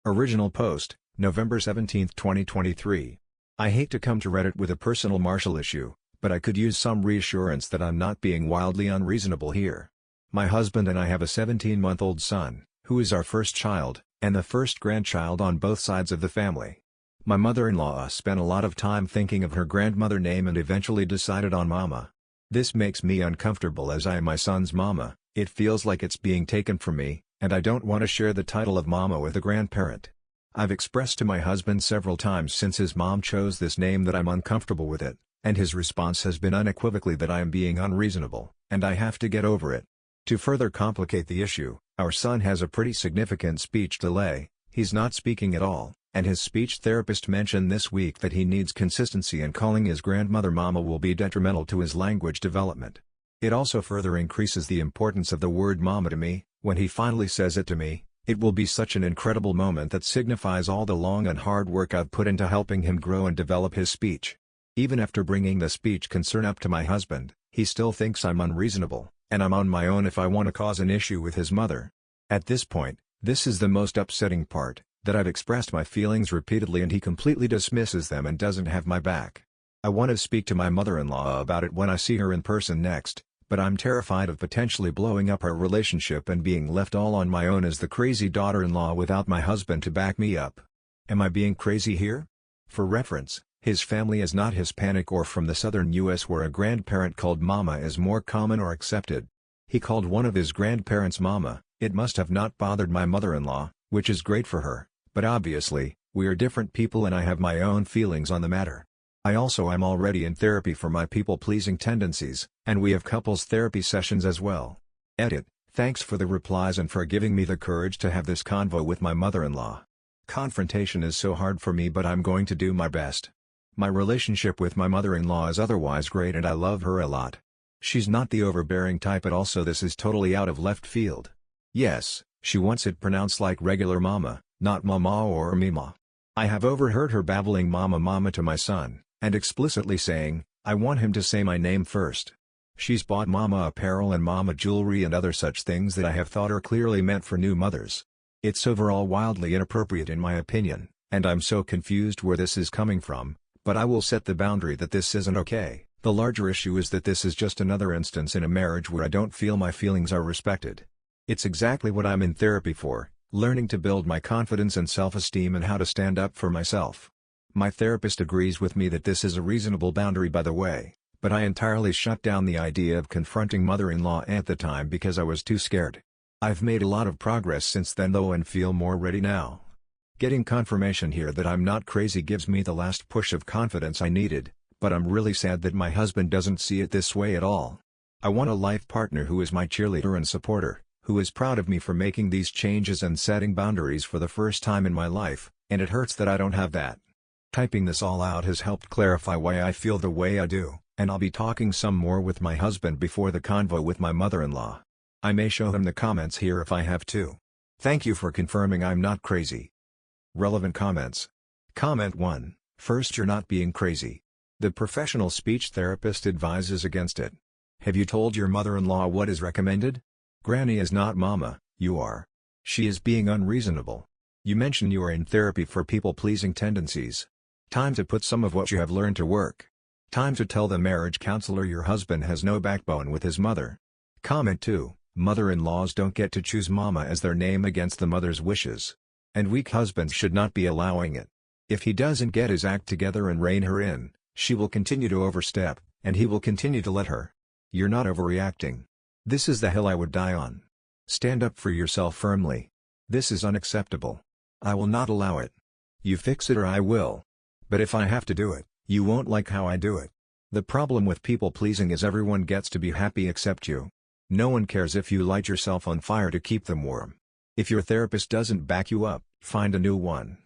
Original post, November 17, 2023. I hate to come to Reddit with a personal Marshall issue, but I could use some reassurance that I'm not being wildly unreasonable here. My husband and I have a 17-month-old son, who is our first child, and the first grandchild on both sides of the family. My mother-in-law spent a lot of time thinking of her grandmother name and eventually decided on Mama. This makes me uncomfortable as I am my son's mama. It feels like it's being taken from me, and I don't want to share the title of Mama with a grandparent. I've expressed to my husband several times since his mom chose this name that I'm uncomfortable with it, and his response has been unequivocally that I am being unreasonable, and I have to get over it. To further complicate the issue, our son has a pretty significant speech delay. He's not speaking at all, and his speech therapist mentioned this week that he needs consistency and calling his grandmother Mama will be detrimental to his language development. It also further increases the importance of the word Mama to me. When he finally says it to me, it will be such an incredible moment that signifies all the long and hard work I've put into helping him grow and develop his speech. Even after bringing the speech concern up to my husband, he still thinks I'm unreasonable, and I'm on my own if I want to cause an issue with his mother. At this point, this is the most upsetting part, that I've expressed my feelings repeatedly and he completely dismisses them and doesn't have my back. I want to speak to my mother-in-law about it when I see her in person next, but I'm terrified of potentially blowing up our relationship and being left all on my own as the crazy daughter-in-law without my husband to back me up. Am I being crazy here? For reference, his family is not Hispanic or from the southern U.S. where a grandparent called Mama is more common or accepted. He called one of his grandparents Mama. It must have not bothered my mother-in-law, which is great for her, but obviously, we are different people and I have my own feelings on the matter. I also am already in therapy for my people-pleasing tendencies, and we have couples therapy sessions as well. Edit. Thanks for the replies and for giving me the courage to have this convo with my mother-in-law. Confrontation is so hard for me but I'm going to do my best. My relationship with my mother-in-law is otherwise great and I love her a lot. She's not the overbearing type but also this is totally out of left field. Yes, she wants it pronounced like regular mama, not mama or mima. I have overheard her babbling mama to my son, and explicitly saying, I want him to say my name first. She's bought mama apparel and mama jewelry and other such things that I have thought are clearly meant for new mothers. It's overall wildly inappropriate in my opinion, and I'm so confused where this is coming from, but I will set the boundary that this isn't okay. The larger issue is that this is just another instance in a marriage where I don't feel my feelings are respected. It's exactly what I'm in therapy for, learning to build my confidence and self-esteem and how to stand up for myself. My therapist agrees with me that this is a reasonable boundary by the way, but I entirely shut down the idea of confronting mother-in-law at the time because I was too scared. I've made a lot of progress since then though and feel more ready now. Getting confirmation here that I'm not crazy gives me the last push of confidence I needed, but I'm really sad that my husband doesn't see it this way at all. I want a life partner who is my cheerleader and supporter, who is proud of me for making these changes and setting boundaries for the first time in my life, and it hurts that I don't have that. Typing this all out has helped clarify why I feel the way I do, and I'll be talking some more with my husband before the convo with my mother-in-law. I may show him the comments here if I have to. Thank you for confirming I'm not crazy. Relevant comments. Comment 1. First, you're not being crazy. The professional speech therapist advises against it. Have you told your mother-in-law what is recommended? Granny is not mama, you are. She is being unreasonable. You mention you are in therapy for people-pleasing tendencies. Time to put some of what you have learned to work. Time to tell the marriage counselor your husband has no backbone with his mother. Comment 2. Mother-in-laws don't get to choose mama as their name against the mother's wishes. And weak husbands should not be allowing it. If he doesn't get his act together and rein her in, she will continue to overstep, and he will continue to let her. You're not overreacting. This is the hill I would die on. Stand up for yourself firmly. This is unacceptable. I will not allow it. You fix it or I will. But if I have to do it, you won't like how I do it. The problem with people-pleasing is everyone gets to be happy except you. No one cares if you light yourself on fire to keep them warm. If your therapist doesn't back you up, find a new one.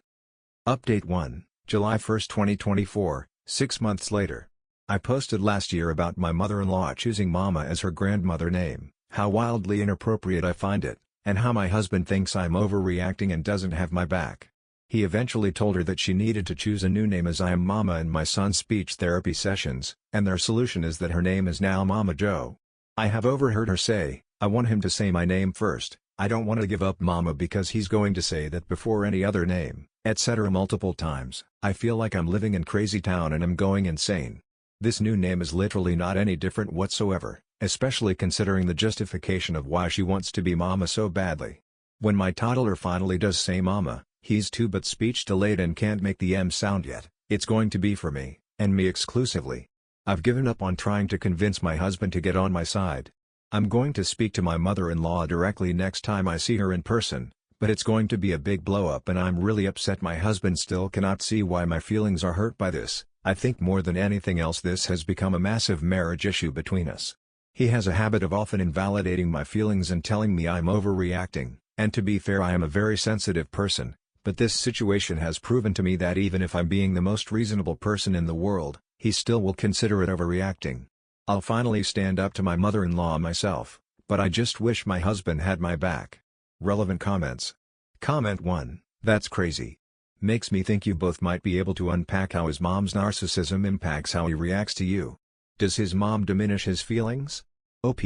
Update 1, July 1, 2024, 6 months later. I posted last year about my mother-in-law choosing Mama as her grandmother name, how wildly inappropriate I find it, and how my husband thinks I'm overreacting and doesn't have my back. He eventually told her that she needed to choose a new name as I am Mama in my son's speech therapy sessions, and their solution is that her name is now Mama Joe. I have overheard her say, I want him to say my name first, I don't want to give up mama because he's going to say that before any other name, etc. multiple times. I feel like I'm living in crazy town and I'm going insane. This new name is literally not any different whatsoever, especially considering the justification of why she wants to be mama so badly. When my toddler finally does say mama, he's 2 but speech delayed and can't make the M sound yet. It's going to be for me, and me exclusively. I've given up on trying to convince my husband to get on my side. I'm going to speak to my mother-in-law directly next time I see her in person, but it's going to be a big blow-up and I'm really upset my husband still cannot see why my feelings are hurt by this. I think more than anything else this has become a massive marriage issue between us. He has a habit of often invalidating my feelings and telling me I'm overreacting, and to be fair I am a very sensitive person, but this situation has proven to me that even if I'm being the most reasonable person in the world, he still will consider it overreacting. I'll finally stand up to my mother-in-law myself, but I just wish my husband had my back. Relevant comments. Comment 1, that's crazy. Makes me think you both might be able to unpack how his mom's narcissism impacts how he reacts to you. Does his mom diminish his feelings? OP,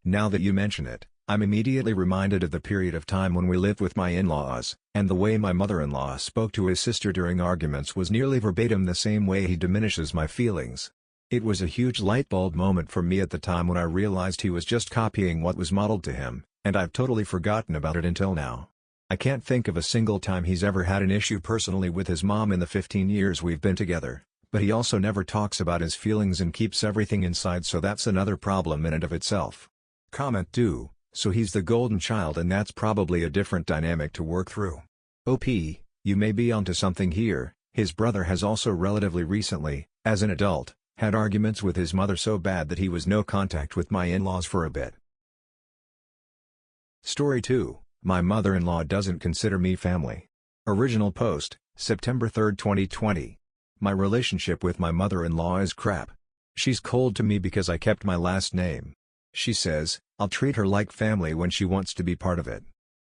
now that you mention it, I'm immediately reminded of the period of time when we lived with my in-laws, and the way my mother-in-law spoke to his sister during arguments was nearly verbatim the same way he diminishes my feelings. It was a huge light bulb moment for me at the time when I realized he was just copying what was modeled to him, and I've totally forgotten about it until now. I can't think of a single time he's ever had an issue personally with his mom in the 15 years we've been together, but he also never talks about his feelings and keeps everything inside, so that's another problem in and of itself. Comment 2, so he's the golden child and that's probably a different dynamic to work through. OP, you may be onto something here. His brother has also relatively recently, as an adult, had arguments with his mother so bad that he was no contact with my in-laws for a bit. Story 2, my mother-in-law doesn't consider me family. Original post, September 3, 2020. My relationship with my mother-in-law is crap. She's cold to me because I kept my last name. She says, I'll treat her like family when she wants to be part of it.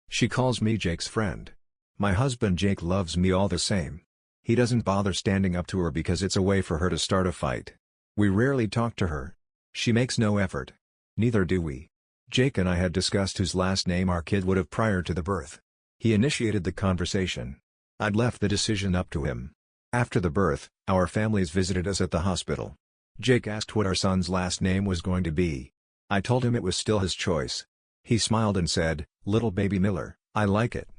She calls me Jake's friend. My husband Jake loves me all the same. He doesn't bother standing up to her because it's a way for her to start a fight. We rarely talk to her. She makes no effort. Neither do we. Jake and I had discussed whose last name our kid would have prior to the birth. He initiated the conversation. I'd left the decision up to him. After the birth, our families visited us at the hospital. Jake asked what our son's last name was going to be. I told him it was still his choice. He smiled and said, "Little baby Miller, I like it."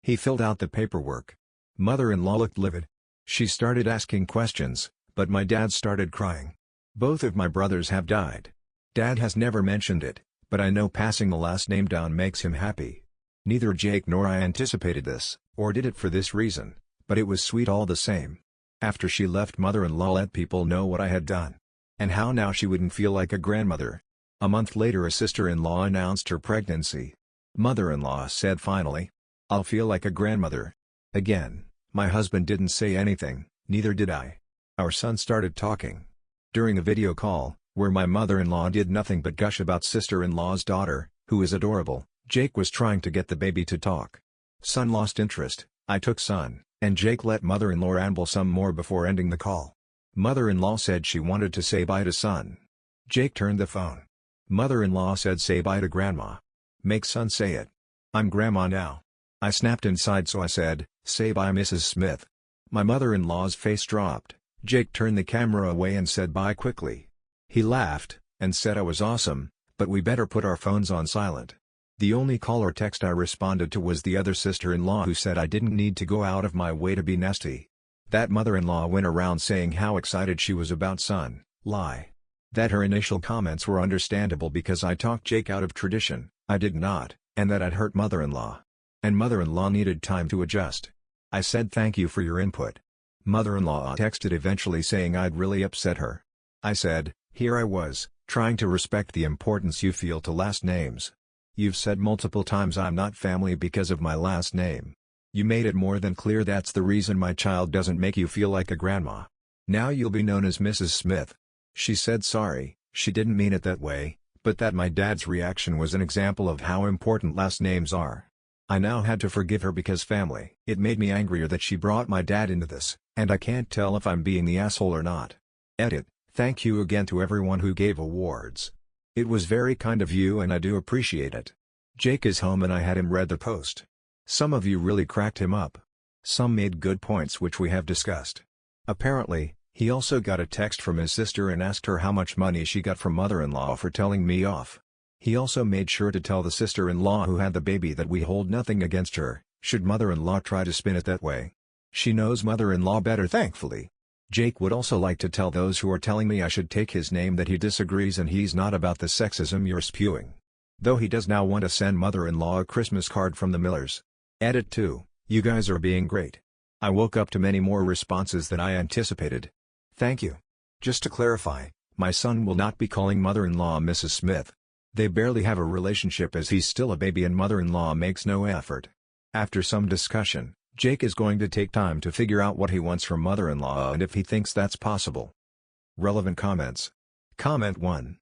He filled out the paperwork. Mother-in-law looked livid. She started asking questions, but my dad started crying. Both of my brothers have died. Dad has never mentioned it, but I know passing the last name down makes him happy. Neither Jake nor I anticipated this, or did it for this reason, but it was sweet all the same. After she left, mother-in-law let people know what I had done. And how now she wouldn't feel like a grandmother. A month later a sister-in-law announced her pregnancy. Mother-in-law said finally, "I'll feel like a grandmother." Again, my husband didn't say anything, neither did I. Our son started talking. During a video call, where my mother-in-law did nothing but gush about sister-in-law's daughter, who is adorable, Jake was trying to get the baby to talk. Son lost interest. I took son, and Jake let mother-in-law ramble some more before ending the call. Mother-in-law said she wanted to say bye to son. Jake turned the phone. Mother-in-law said say bye to grandma. Make son say it. I'm grandma now. I snapped inside, so I said, "Say bye Mrs. Smith." My mother-in-law's face dropped. Jake turned the camera away and said bye quickly. He laughed, and said I was awesome, but we better put our phones on silent. The only call or text I responded to was the other sister-in-law who said I didn't need to go out of my way to be nasty. That mother-in-law went around saying how excited she was about son. Lie. That her initial comments were understandable because I talked Jake out of tradition, I did not, and that I'd hurt mother-in-law. And mother-in-law needed time to adjust. I said thank you for your input. Mother-in-law texted eventually saying I'd really upset her. I said, here I was, trying to respect the importance you feel to last names. You've said multiple times I'm not family because of my last name. You made it more than clear that's the reason my child doesn't make you feel like a grandma. Now you'll be known as Mrs. Smith. She said sorry, she didn't mean it that way, but that my dad's reaction was an example of how important last names are. I now had to forgive her because family. It made me angrier that she brought my dad into this, and I can't tell if I'm being the asshole or not. Edit. Thank you again to everyone who gave awards. It was very kind of you and I do appreciate it. Jake is home and I had him read the post. Some of you really cracked him up. Some made good points which we have discussed. Apparently, he also got a text from his sister and asked her how much money she got from mother-in-law for telling me off. He also made sure to tell the sister-in-law who had the baby that we hold nothing against her, should mother-in-law try to spin it that way. She knows mother-in-law better, thankfully. Jake would also like to tell those who are telling me I should take his name that he disagrees and he's not about the sexism you're spewing. Though he does now want to send mother-in-law a Christmas card from the Millers. Edit 2, you guys are being great. I woke up to many more responses than I anticipated. Thank you. Just to clarify, my son will not be calling mother-in-law Mrs. Smith. They barely have a relationship as he's still a baby and mother-in-law makes no effort. After some discussion, Jake is going to take time to figure out what he wants from mother-in-law and if he thinks that's possible. Relevant comments. Comment 1.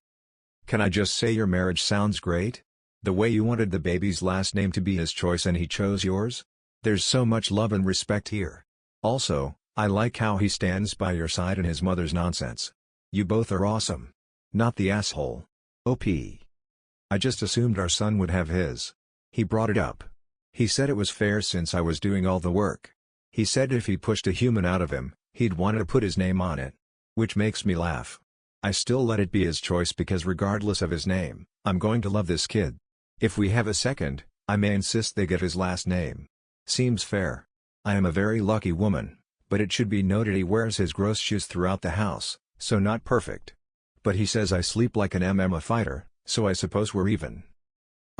Can I just say your marriage sounds great? The way you wanted the baby's last name to be his choice and he chose yours? There's so much love and respect here. Also, I like how he stands by your side in his mother's nonsense. You both are awesome. Not the asshole. OP. I just assumed our son would have his. He brought it up. He said it was fair since I was doing all the work. He said if he pushed a human out of him, he'd want to put his name on it. Which makes me laugh. I still let it be his choice because regardless of his name, I'm going to love this kid. If we have a second, I may insist they get his last name. Seems fair. I am a very lucky woman, but it should be noted he wears his gross shoes throughout the house, so not perfect. But he says I sleep like an MMA fighter, so I suppose we're even.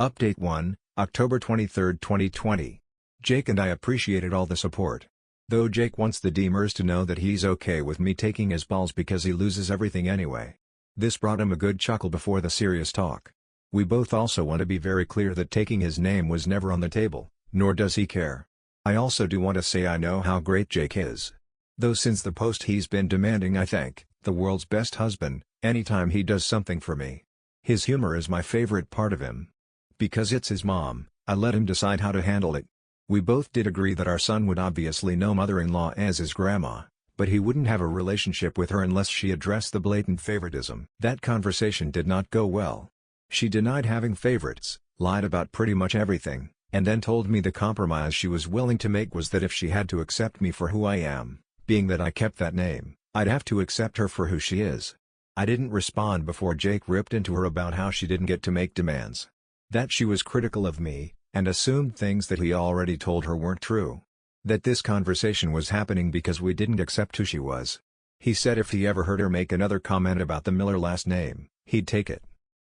Update 1, October 23, 2020. Jake and I appreciated all the support. Though Jake wants the Deemers to know that he's okay with me taking his balls because he loses everything anyway. This brought him a good chuckle before the serious talk. We both also want to be very clear that taking his name was never on the table, nor does he care. I also do want to say I know how great Jake is. Though since the post he's been demanding I thank the world's best husband, anytime he does something for me. His humor is my favorite part of him. Because it's his mom, I let him decide how to handle it. We both did agree that our son would obviously know mother-in-law as his grandma, but he wouldn't have a relationship with her unless she addressed the blatant favoritism. That conversation did not go well. She denied having favorites, lied about pretty much everything, and then told me the compromise she was willing to make was that if she had to accept me for who I am, being that I kept that name, I'd have to accept her for who she is. I didn't respond before Jake ripped into her about how she didn't get to make demands. That she was critical of me, and assumed things that he already told her weren't true. That this conversation was happening because we didn't accept who she was. He said if he ever heard her make another comment about the Miller last name, he'd take it.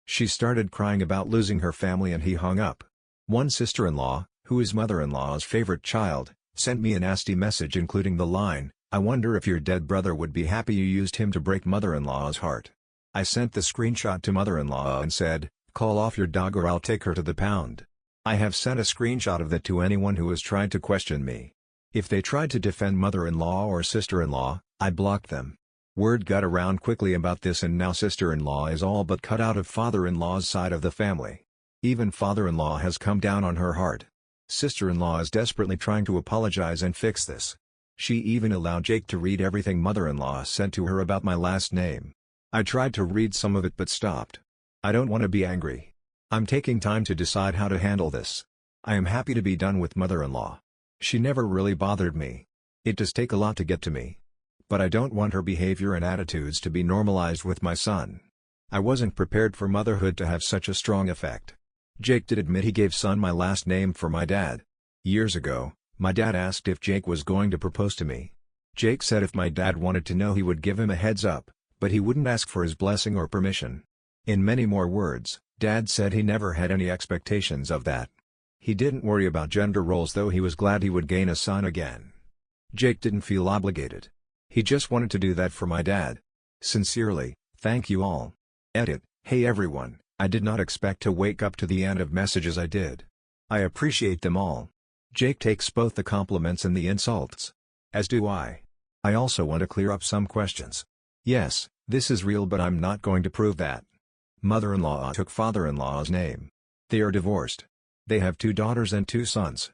She started crying about losing her family and he hung up. One sister-in-law, who is mother-in-law's favorite child, sent me a nasty message including the line, "I wonder if your dead brother would be happy you used him to break mother-in-law's heart." I sent the screenshot to mother-in-law and said, "Call off your dog or I'll take her to the pound." I have sent a screenshot of that to anyone who has tried to question me. If they tried to defend mother-in-law or sister-in-law, I blocked them. Word got around quickly about this and now sister-in-law is all but cut out of father-in-law's side of the family. Even father-in-law has come down on her hard. Sister-in-law is desperately trying to apologize and fix this. She even allowed Jake to read everything mother-in-law sent to her about my last name. I tried to read some of it but stopped. I don't want to be angry. I'm taking time to decide how to handle this. I am happy to be done with mother-in-law. She never really bothered me. It does take a lot to get to me. But I don't want her behavior and attitudes to be normalized with my son. I wasn't prepared for motherhood to have such a strong effect. Jake did admit he gave son my last name for my dad. Years ago, my dad asked if Jake was going to propose to me. Jake said if my dad wanted to know he would give him a heads up, but he wouldn't ask for his blessing or permission. In many more words, Dad said he never had any expectations of that. He didn't worry about gender roles though he was glad he would gain a son again. Jake didn't feel obligated. He just wanted to do that for my dad. Sincerely, thank you all. Edit, hey everyone, I did not expect to wake up to the end of messages I did. I appreciate them all. Jake takes both the compliments and the insults. As do I. I also want to clear up some questions. Yes, this is real but I'm not going to prove that. Mother-in-law took father-in-law's name. They are divorced. They have 2 daughters and 2 sons.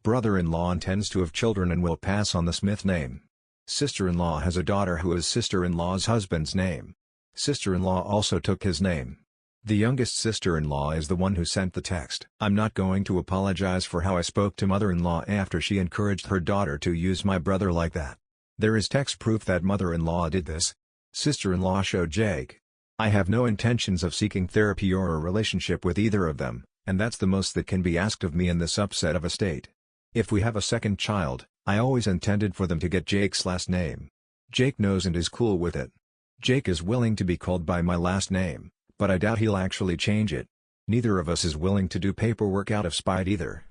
Brother-in-law intends to have children and will pass on the Smith name. Sister-in-law has a daughter who is sister-in-law's husband's name. Sister-in-law also took his name. The youngest sister-in-law is the one who sent the text. I'm not going to apologize for how I spoke to mother-in-law after she encouraged her daughter to use my brother like that. There is text proof that mother-in-law did this. Sister-in-law showed Jake. I have no intentions of seeking therapy or a relationship with either of them, and that's the most that can be asked of me in this upset of a state. If we have a second child, I always intended for them to get Jake's last name. Jake knows and is cool with it. Jake is willing to be called by my last name, but I doubt he'll actually change it. Neither of us is willing to do paperwork out of spite either.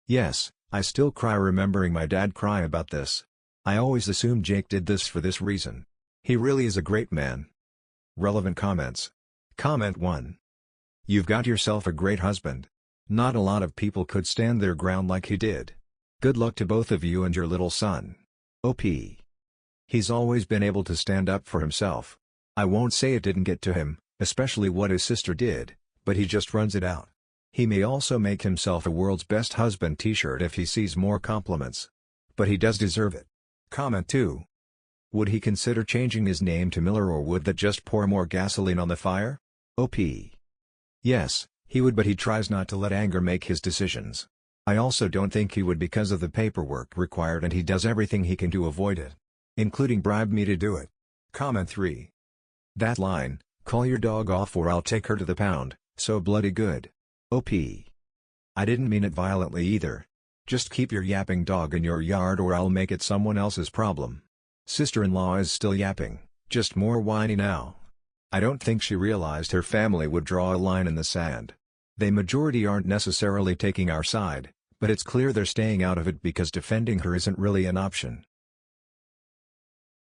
Yes, I still cry remembering my dad cry about this. I always assumed Jake did this for this reason. He really is a great man. Relevant comments. Comment 1. You've got yourself a great husband. Not a lot of people could stand their ground like he did. Good luck to both of you and your little son. OP. He's always been able to stand up for himself. I won't say it didn't get to him, especially what his sister did, but he just runs it out. He may also make himself a world's best husband t-shirt if he sees more compliments. But he does deserve it. Comment 2. Would he consider changing his name to Miller, or would that just pour more gasoline on the fire? OP. Yes, he would, but he tries not to let anger make his decisions. I also don't think he would because of the paperwork required, and he does everything he can to avoid it, including bribe me to do it. Comment 3. That line, "Call your dog off or I'll take her to the pound," so bloody good. OP. I didn't mean it violently either. Just keep your yapping dog in your yard or I'll make it someone else's problem. Sister-in-law is still yapping, just more whiny now. I don't think she realized her family would draw a line in the sand. The majority aren't necessarily taking our side, but it's clear they're staying out of it because defending her isn't really an option.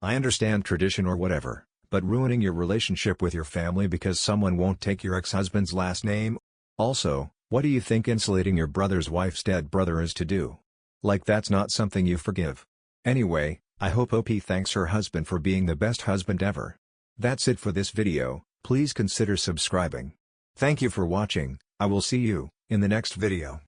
I understand tradition or whatever, but ruining your relationship with your family because someone won't take your ex-husband's last name? Also, what do you think insulating your brother's wife's dead brother is to do? Like that's not something you forgive. Anyway, I hope OP thanks her husband for being the best husband ever. That's it for this video. Please consider subscribing. Thank you for watching. I will see you in the next video.